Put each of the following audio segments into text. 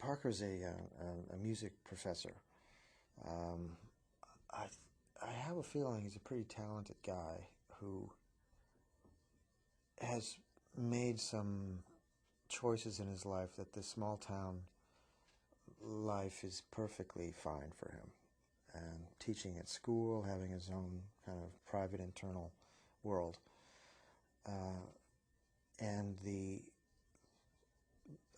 Parker's a music professor. Um, I I have a feeling he's a pretty talented guy who has made some choices in his life that the small town life is perfectly fine for him. And teaching at school, having his own kind of private internal world, uh, and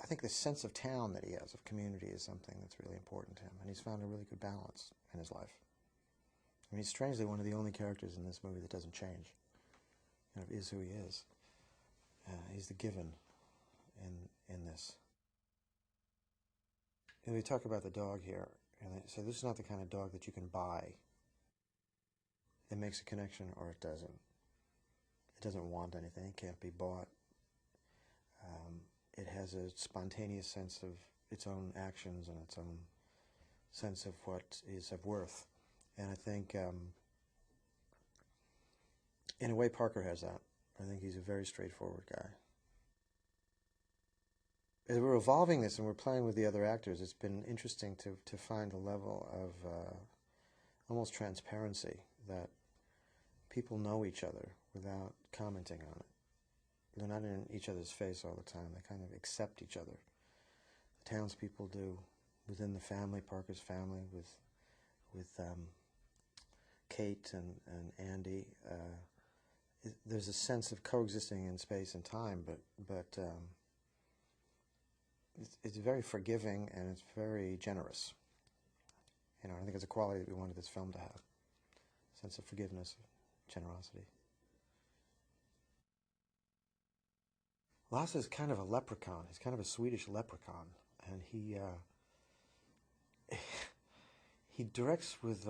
I think the sense of town that he has, of community, is something that's really important to him, and he's found a really good balance in his life. I mean, he's strangely one of the only characters in this movie that doesn't change. Kind of is who he is. He's the given in this. And we talk about the dog here, and they say this is not the kind of dog that you can buy. It makes a connection or it doesn't. It doesn't want anything. It can't be bought. It has a spontaneous sense of its own actions and its own sense of what is of worth. And I think, in a way, Parker has that. I think he's a very straightforward guy. As we're evolving this and we're playing with the other actors, it's been interesting to find a level of almost transparency, that people know each other without commenting on it. They're not in each other's face all the time. They kind of accept each other. The townspeople do within the family, Parker's family, with Kate and Andy. There's a sense of coexisting in space and time, but it's very forgiving and it's very generous. You know, I think it's a quality that we wanted this film to have: a sense of forgiveness, generosity. Lasse is kind of a leprechaun. He's kind of a Swedish leprechaun, and he directs with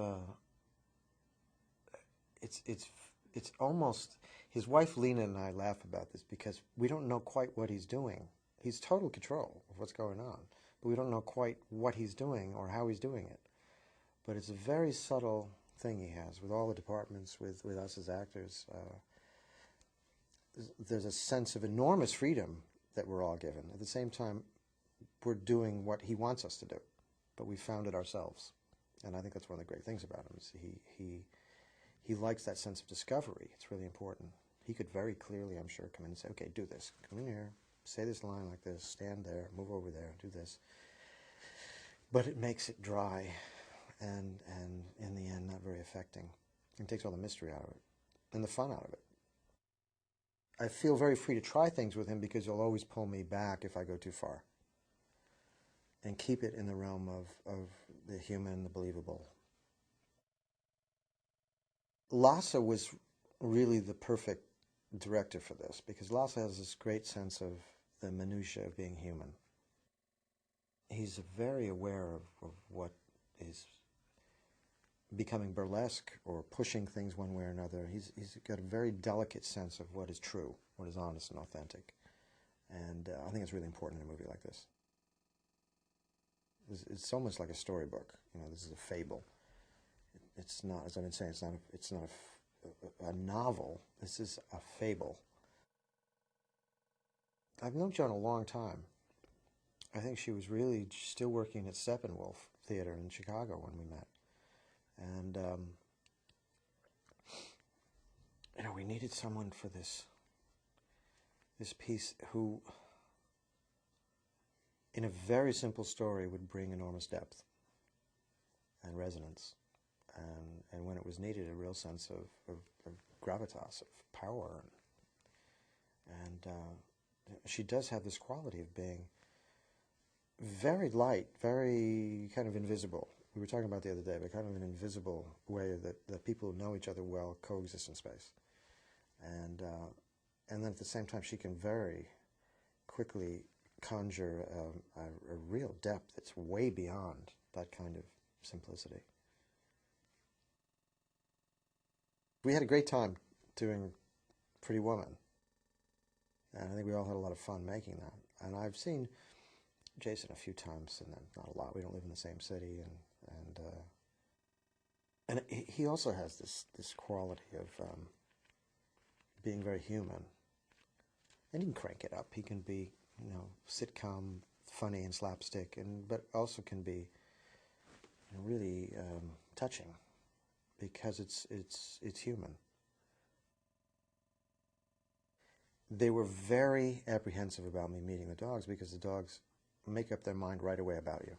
it's almost, his wife Lena and I laugh about this because we don't know quite what he's doing. He's total control of what's going on, but we don't know quite what he's doing or how he's doing it. But it's a very subtle thing he has with all the departments, with us as actors. There's a sense of enormous freedom that we're all given. At the same time, we're doing what he wants us to do, but we found it ourselves. And I think that's one of the great things about him, is he likes that sense of discovery. It's really important. He could very clearly, I'm sure, come in and say, okay, do this. Come in here, say this line like this, stand there, move over there, do this. But it makes it dry and in the end, not very affecting. It takes all the mystery out of it and the fun out of it. I feel very free to try things with him because he'll always pull me back if I go too far, and keep it in the realm of the human, the believable. Lasse was really the perfect director for this, because Lasse has this great sense of the minutiae of being human. He's very aware of what is becoming burlesque or pushing things one way or another. He's got a very delicate sense of what is true, what is honest and authentic. And I think it's really important in a movie like this. It's almost like a storybook. You know, this is a fable. It's not, as I've been saying, it's not a novel. This is a fable. I've known Joan a long time. I think she was really still working at Steppenwolf Theater in Chicago when we met. And, you know, we needed someone for this piece who, in a very simple story, would bring enormous depth and resonance. And when it was needed, a real sense of gravitas, of power. And she does have this quality of being very light, very kind of invisible. We were talking about the other day, but kind of an invisible way that people who know each other well coexist in space. And then at the same time, she can very quickly conjure a real depth that's way beyond that kind of simplicity. We had a great time doing Pretty Woman, and I think we all had a lot of fun making that. And I've seen Jason a few times, and not a lot. We don't live in the same city, and he also has this quality of being very human. And he can crank it up. He can be, you know, sitcom funny and slapstick, but also can be really touching because it's human. They were very apprehensive about me meeting the dogs because the dogs make up their mind right away about you.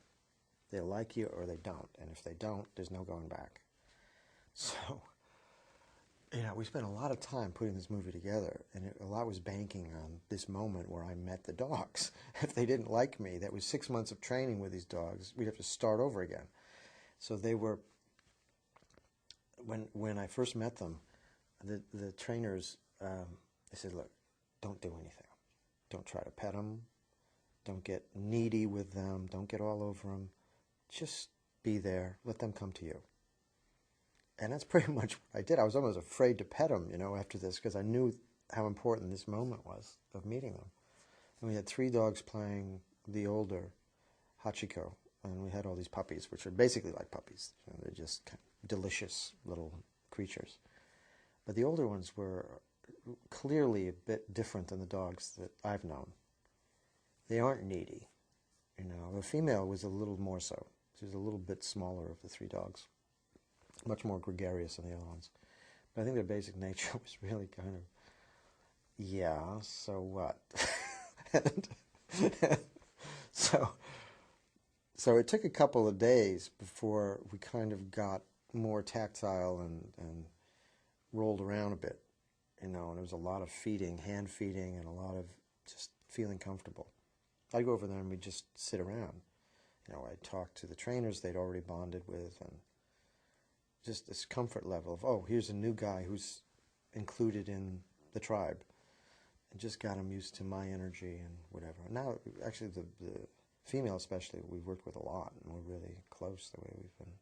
They like you or they don't, and if they don't, there's no going back. So, we spent a lot of time putting this movie together, and a lot was banking on this moment where I met the dogs. If they didn't like me, that was 6 months of training with these dogs. We'd have to start over again. So they were, when I first met them, the trainers, they said, look, don't do anything. Don't try to pet them. Don't get needy with them. Don't get all over them. Just be there. Let them come to you. And that's pretty much what I did. I was almost afraid to pet them, after this, because I knew how important this moment was of meeting them. And we had 3 dogs playing the older Hachiko, and we had all these puppies, which are basically like puppies. They're just kind of delicious little creatures. But the older ones were clearly a bit different than the dogs that I've known. They aren't needy. The female was a little more so. She was a little bit smaller of the 3 dogs. Much more gregarious than the other ones. But I think their basic nature was really kind of, yeah, so what? So it took a couple of days before we kind of got more tactile and rolled around a bit, and there was a lot of feeding, hand feeding, and a lot of just feeling comfortable. I'd go over there and we'd just sit around. I'd talk to the trainers they'd already bonded with, and just this comfort level of, oh, here's a new guy who's included in the tribe, and just got him used to my energy and whatever. And now, actually, the female especially, we've worked with a lot, and we're really close the way we've been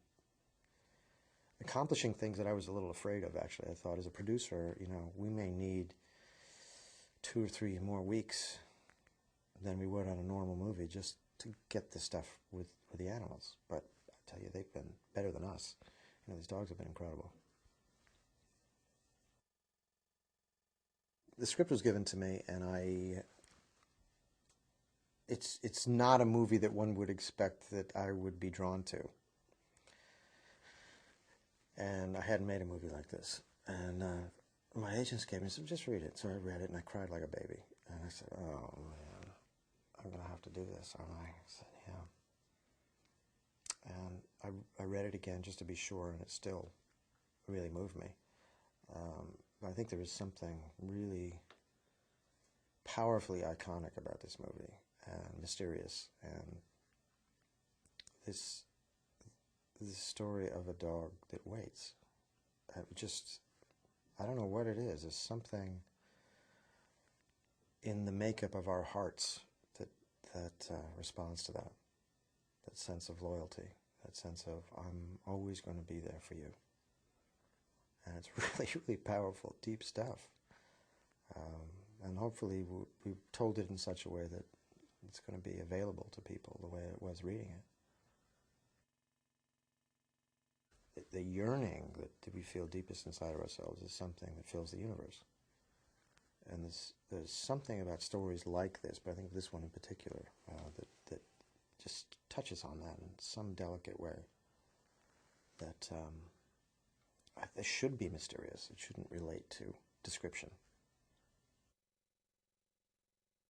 accomplishing things that I was a little afraid of, actually. I thought, as a producer, we may need 2 or 3 more weeks than we would on a normal movie just to get this stuff with the animals. But I tell you, they've been better than us. These dogs have been incredible. The script was given to me, and it's not a movie that one would expect that I would be drawn to. And I hadn't made a movie like this. And my agents gave me, said, just read it. So I read it, and I cried like a baby. And I said, oh, man, I'm going to have to do this, aren't I? I said, yeah. And I read it again just to be sure, and it still really moved me. But I think there was something really powerfully iconic about this movie, and mysterious, and this story of a dog that waits. I don't know what it is. There's something in the makeup of our hearts that responds to that sense of loyalty, that sense of, I'm always going to be there for you. And it's really, really powerful, deep stuff. And hopefully we've told it in such a way that it's going to be available to people the way it was reading it. The yearning that we feel deepest inside of ourselves is something that fills the universe. And there's something about stories like this, but I think this one in particular, that just touches on that in some delicate way. That this should be mysterious. It shouldn't relate to description.